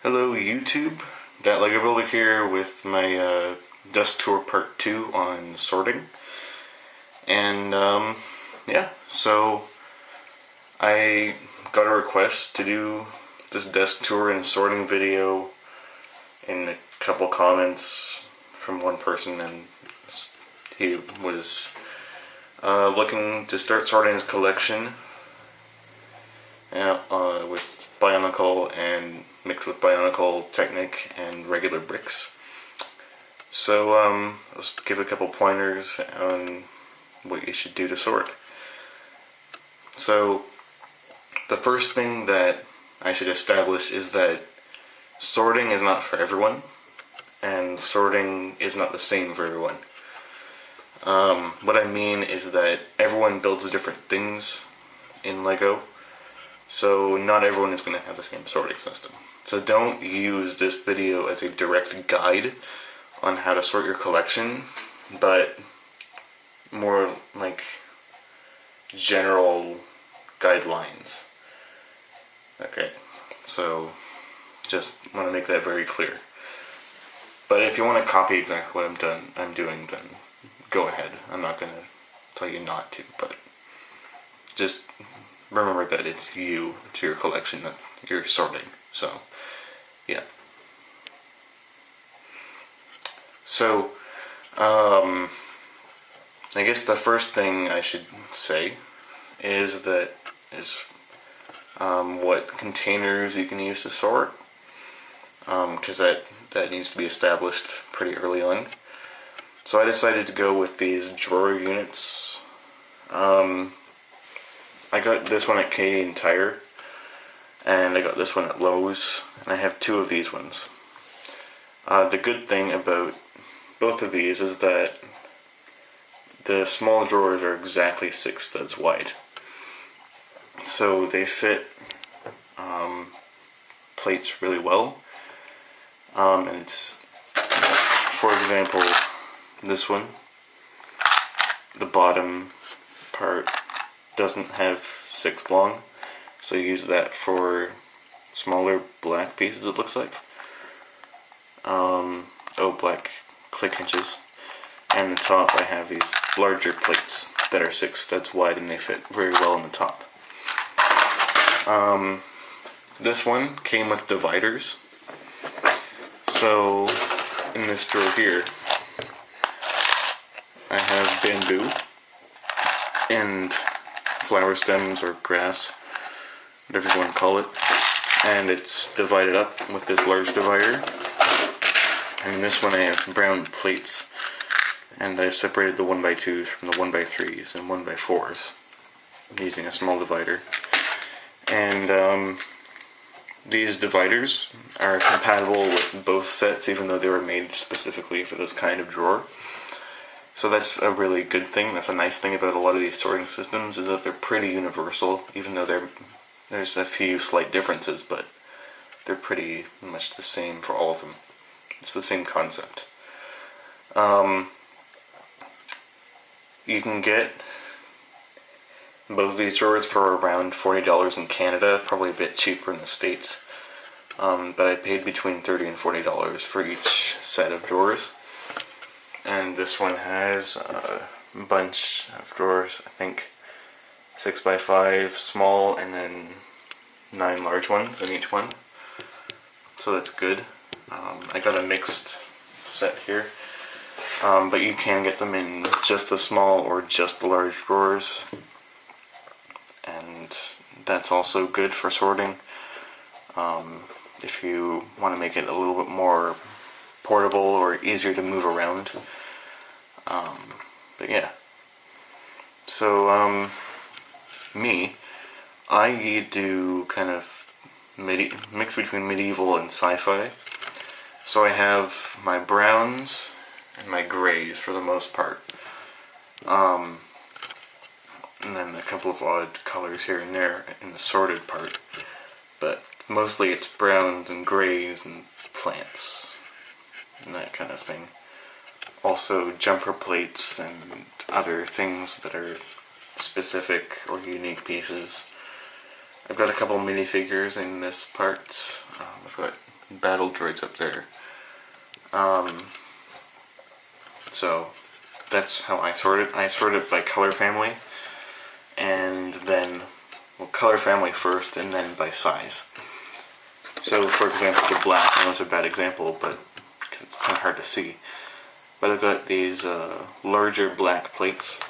Hello YouTube, that Lego Builder here with my desk tour part 2 on sorting. And yeah, so I got a request to do this desk tour and sorting video in a couple comments from one person, and he was looking to start sorting his collection with Bionicle and mixed with Bionicle Technic and regular bricks. So let's give a couple pointers on what you should do to sort. So the first thing that I should establish is that sorting is not for everyone, and sorting is not the same for everyone. What I mean is that everyone builds different things in Lego, so not everyone is going to have the same sorting system. So don't use this video as a direct guide on how to sort your collection, but more like general guidelines. Okay, so just want to make that very clear. But if you want to copy exactly what I'm doing, then go ahead. I'm not going to tell you not to, but just remember that it's your collection that you're sorting. So, yeah. So, I guess the first thing I should say is what containers you can use to sort, because that needs to be established pretty early on. So I decided to go with these drawer units. I got this one at Canadian Tire, and I got this one at Lowe's, and I have two of these ones. The good thing about both of these is that the small drawers are exactly 6 studs wide. So they fit plates really well. And for example, this one, the bottom part doesn't have 6 long, so you use that for smaller black pieces, it looks like. Black click hinges. And the top, I have these larger plates that are 6 studs wide, and they fit very well in the top. This one came with dividers. So in this drawer here, I have bamboo and flower stems or grass, whatever you want to call it, and it's divided up with this large divider. And in this one I have brown plates, and I've separated the 1x2s from the 1x3s and 1x4s using a small divider. And these dividers are compatible with both sets, even though they were made specifically for this kind of drawer. So that's a really good thing. That's a nice thing about a lot of these sorting systems, is that they're pretty universal, even though there's a few slight differences, but they're pretty much the same for all of them. It's the same concept. You can get both of these drawers for around $40 in Canada, probably a bit cheaper in the States. But I paid between $30 and $40 for each set of drawers. And this one has a bunch of drawers, I think 6x5 small, and then 9 large ones in each one. So that's good. I got a mixed set here, but you can get them in just the small or just the large drawers, and that's also good for sorting. If you want to make it a little bit more portable or easier to move around. But yeah. So I do kind of mix between medieval and sci-fi. So I have my browns and my grays for the most part. And then a couple of odd colors here and there in the sorted part. But mostly it's browns and grays and plants and that kind of thing. Also jumper plates and other things that are specific or unique pieces. I've got a couple minifigures in this part. I've got battle droids up there. So that's how I sort it. I sort it by color family, and then, well, color family first, and then by size. So, for example, the black, I know it's a bad example, but because it's kind of hard to see. But I've got these larger black plates,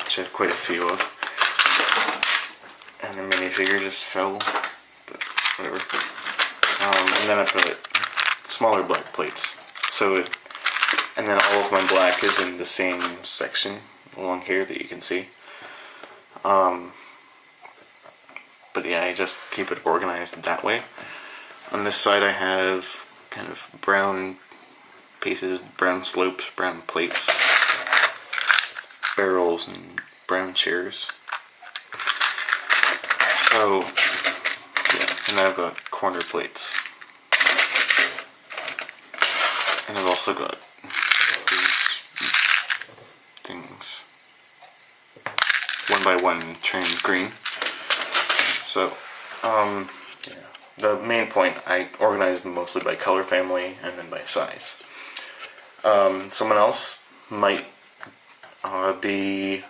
which I have quite a few of. And the minifigure just fell, but whatever. And then I've got smaller black plates. And then all of my black is in the same section along here that you can see. But yeah, I just keep it organized that way. On this side I have kind of brown pieces, brown slopes, brown plates, barrels, and brown chairs. So, yeah, and then I've got corner plates. And I've also got these things, 1x1 trimmed green. So, yeah. The main point, I organize mostly by color family and then by size. Someone else might be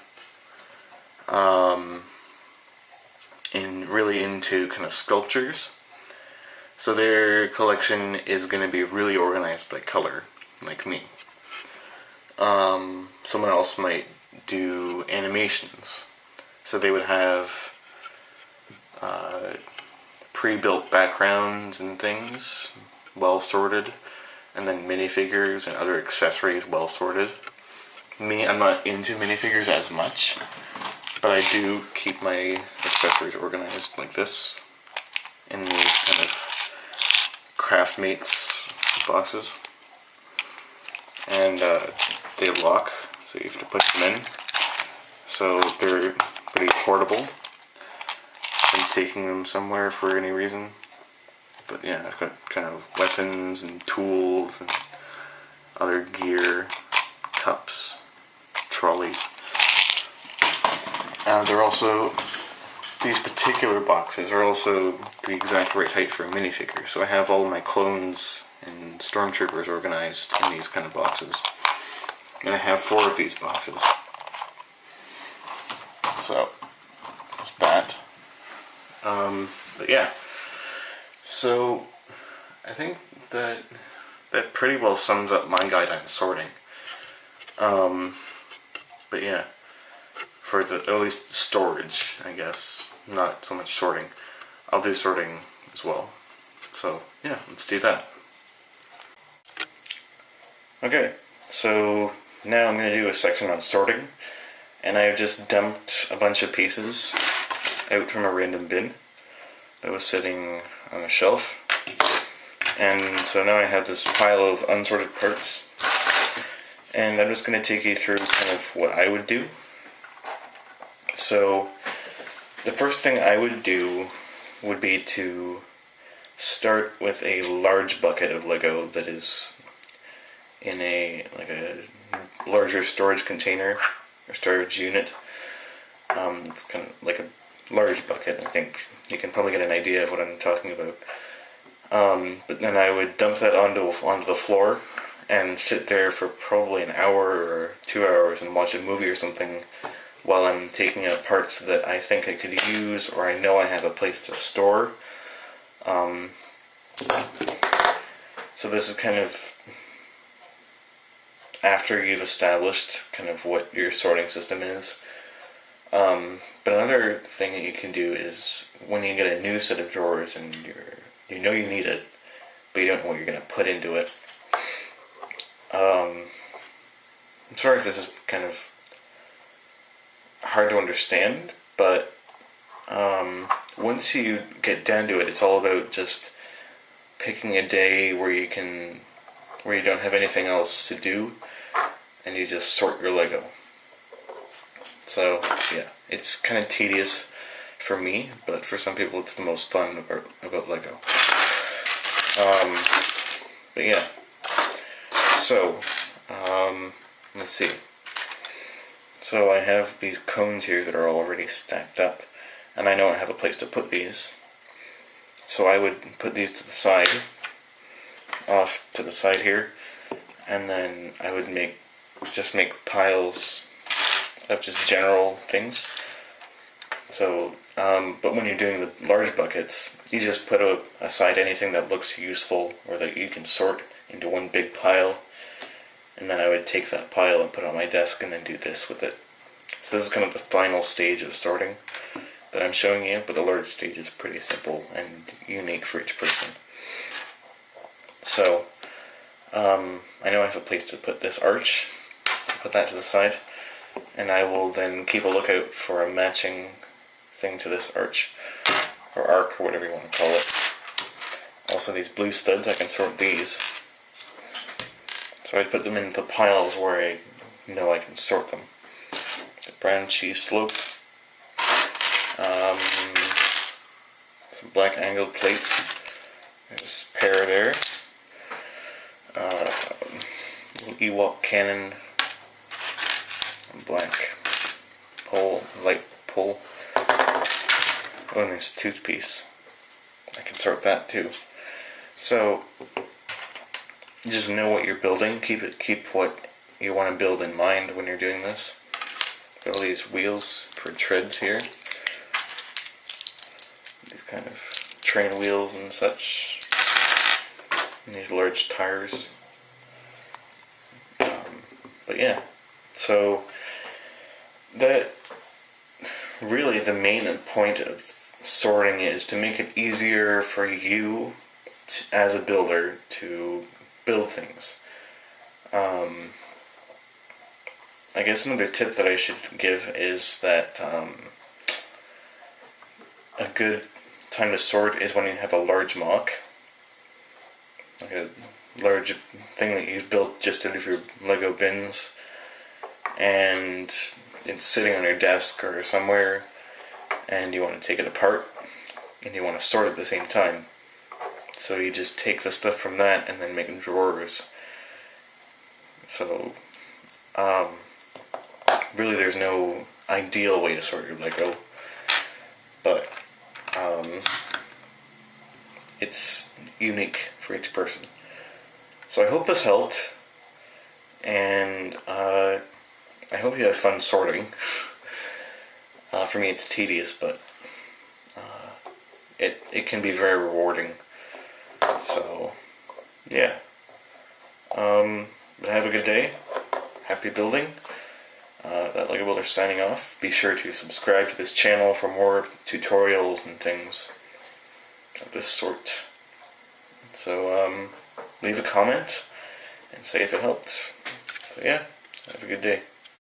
really into kind of sculptures. So their collection is going to be really organized by color, like me. Someone else might do animations. So they would have pre-built backgrounds and things, well sorted, and then minifigures and other accessories well sorted. Me, I'm not into minifigures as much, but I do keep my accessories organized like this in these kind of Craftmates boxes. And they lock, so you have to push them in. So they're pretty portable. I'm taking them somewhere for any reason. But yeah, I've got kind of weapons and tools and other gear, cups, trolleys. They're also, these particular boxes are also the exact right height for a minifigure. So I have all my clones and stormtroopers organized in these kind of boxes. And I have 4 of these boxes. So, that's that. But yeah. So, I think that pretty well sums up my guide on sorting. But yeah. For at least storage, I guess. Not so much sorting. I'll do sorting as well. So, yeah, let's do that. Okay, so now I'm going to do a section on sorting. And I've just dumped a bunch of pieces out from a random bin that was sitting on a shelf. And so now I have this pile of unsorted parts. And I'm just going to take you through kind of what I would do. So, the first thing I would do would be to start with a large bucket of Lego that is in a larger storage container or storage unit. It's kind of like a large bucket. I think you can probably get an idea of what I'm talking about. But then I would dump that onto the floor and sit there for probably an hour or 2 hours and watch a movie or something while I'm taking out parts that I think I could use or I know I have a place to store. So this is kind of after you've established kind of what your sorting system is. But another thing that you can do is when you get a new set of drawers and you know you need it, but you don't know what you're going to put into it. I'm sorry if this is kind of hard to understand, but once you get down to it, it's all about just picking a day where you don't have anything else to do, and you just sort your Lego. So yeah, it's kind of tedious for me, but for some people it's the most fun about Lego. But yeah, so let's see. So I have these cones here that are already stacked up, and I know I have a place to put these. So I would put these to the side, off to the side here, and then I would make piles of just general things. So, but when you're doing the large buckets, you just put aside anything that looks useful or that you can sort into one big pile, and then I would take that pile and put it on my desk and then do this with it. So this is kind of the final stage of sorting that I'm showing you, but the large stage is pretty simple and unique for each person. So, I know I have a place to put this arch, put that to the side, and I will then keep a lookout for a matching thing to this arch, or arc, or whatever you want to call it. Also these blue studs, I can sort these. So I put them into piles where I know I can sort them. The brown cheese slope, some black angled plates, there's a pair there, little Ewok cannon, black pole, light pole, oh, and this toothpiece, I can sort that too. So just know what you're building, keep what you want to build in mind when you're doing this. Got all these wheels for treads here. These kind of train wheels and such. And these large tires. But yeah, so that really the main point of sorting is to make it easier for you as a builder to build things. I guess another tip that I should give is that a good time to sort is when you have a large mock, like a large thing that you've built just out of your Lego bins, and it's sitting on your desk or somewhere, and you want to take it apart, and you want to sort at the same time. So you just take the stuff from that and then make drawers. So, really there's no ideal way to sort your Lego, but it's unique for each person. So I hope this helped, and I hope you have fun sorting. For me it's tedious, but it can be very rewarding. So, yeah. Have a good day. Happy building. That Lego Builder signing off. Be sure to subscribe to this channel for more tutorials and things of this sort. So, leave a comment and say if it helped. So yeah, have a good day.